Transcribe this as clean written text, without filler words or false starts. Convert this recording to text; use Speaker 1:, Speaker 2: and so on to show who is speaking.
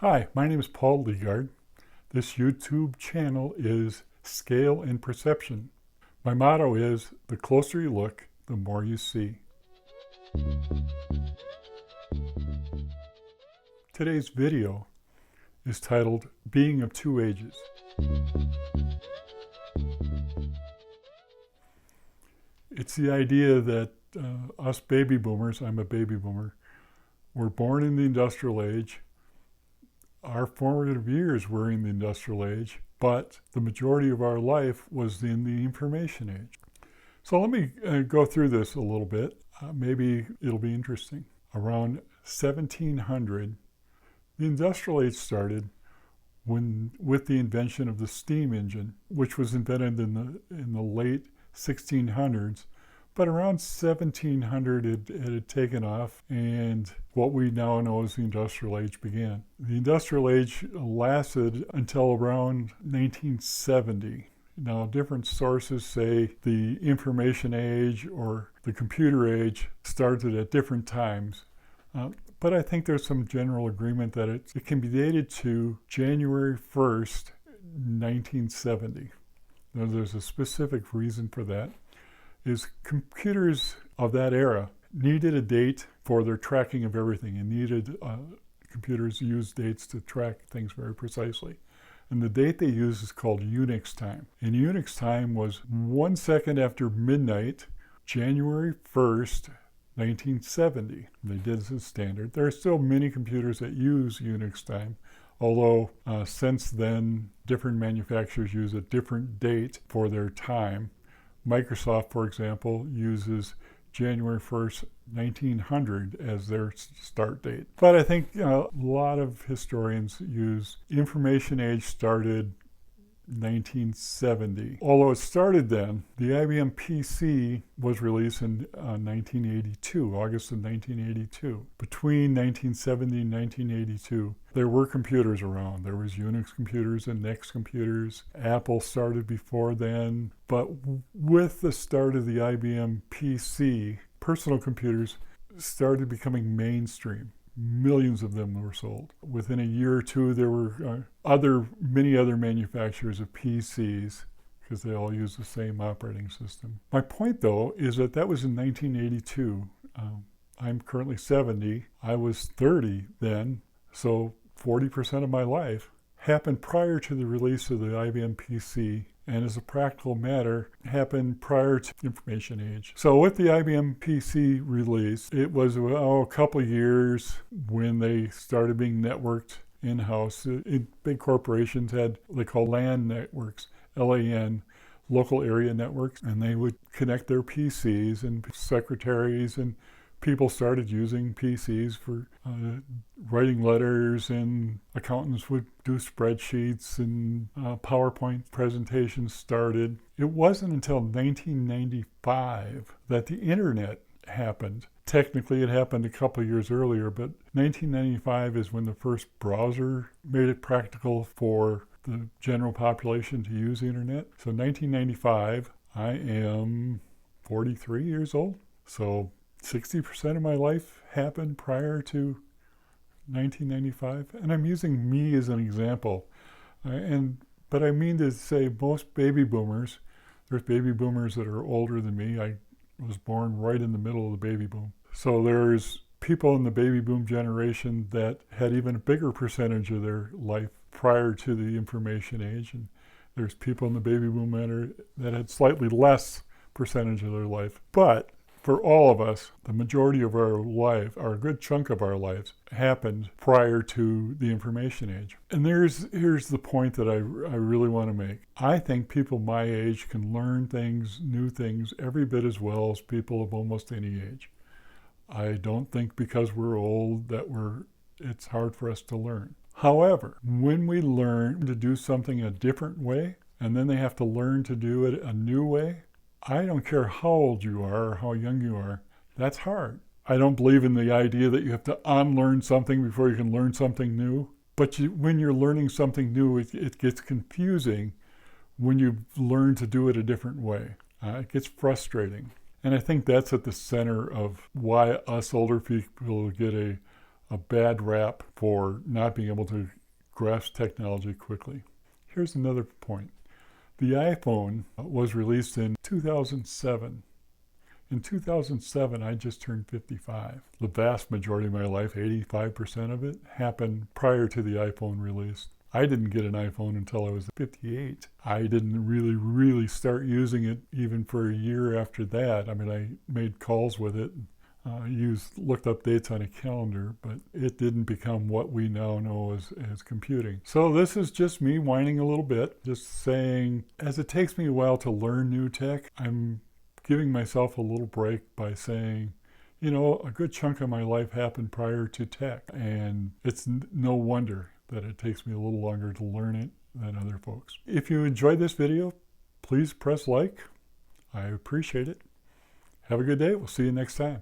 Speaker 1: Hi, my name is Paul Leegard. This YouTube channel is Scale and Perception. My motto is, the closer you look, the more you see. Today's video is titled Being of Two Ages. It's the idea that us baby boomers, I'm a baby boomer, were born in the industrial age. Our formative years were in the industrial age, but the majority of our life was in the information age. So let me go through this a little bit. Maybe it'll be interesting. Around 1700, the industrial age started with the invention of the steam engine, which was invented in the late 1600s. But around 1700, it had taken off, and what we now know as the industrial age began. The industrial age lasted until around 1970. Now, different sources say the information age or the computer age started at different times. But I think there's some general agreement that it can be dated to January 1st, 1970. Now, there's a specific reason for that. Is computers of that era needed a date for their tracking of everything, and computers use dates to track things very precisely. And the date they use is called Unix time. And Unix time was 1 second after midnight, January 1st, 1970. They did it as standard. There are still many computers that use Unix time, although since then, different manufacturers use a different date for their time. Microsoft, for example, uses January 1st, 1900 as their start date. But I think a lot of historians use information age started 1970. Although it started then, the IBM PC was released in 1982, August of 1982. Between 1970 and 1982, there were computers around. There was Unix computers and NeXT computers. Apple started before then. But with the start of the IBM PC, personal computers started becoming mainstream. Millions of them were sold. Within a year or two, there were many other manufacturers of PCs because they all use the same operating system. My point, though, is that was in 1982. I'm currently 70. I was 30 then, so 40% of my life happened prior to the release of the IBM PC, and as a practical matter, happened prior to the information age. So with the IBM PC release, it was a couple years when they started being networked in-house. Big corporations had what they call LAN networks, LAN, local area networks, and they would connect their PCs, and secretaries and people started using PCs for writing letters, and accountants would do spreadsheets, and PowerPoint presentations started. It wasn't until 1995 that the internet happened. Technically, it happened a couple of years earlier, but 1995 is when the first browser made it practical for the general population to use the internet. So 1995, I am 43 years old. So 60% of my life happened prior to 1995, and I'm using me as an example. But I mean to say most baby boomers, there's baby boomers that are older than me. I was born right in the middle of the baby boom. So there's people in the baby boom generation that had even a bigger percentage of their life prior to the information age, and there's people in the baby boom that had slightly less percentage of their life. But for all of us, the majority of our life, or a good chunk of our lives, happened prior to the information age. And here's the point that I really want to make. I think people my age can learn things, new things, every bit as well as people of almost any age. I don't think because we're old that it's hard for us to learn. However, when we learn to do something a different way, and then they have to learn to do it a new way, I don't care how old you are or how young you are, that's hard. I don't believe in the idea that you have to unlearn something before you can learn something new. But when you're learning something new, it gets confusing when you learn to do it a different way. It gets frustrating. And I think that's at the center of why us older people get a a bad rap for not being able to grasp technology quickly. Here's another point. The iPhone was released in 2007. In 2007, I just turned 55. The vast majority of my life, 85% of it, happened prior to the iPhone release. I didn't get an iPhone until I was 58. I didn't really start using it even for a year after that. I mean, I made calls with it, looked up dates on a calendar, but it didn't become what we now know as computing. So this is just me whining a little bit, just saying, as it takes me a while to learn new tech, I'm giving myself a little break by saying, you know, a good chunk of my life happened prior to tech, and it's no wonder that it takes me a little longer to learn it than other folks. If you enjoyed this video, please press like. I appreciate it. Have a good day. We'll see you next time.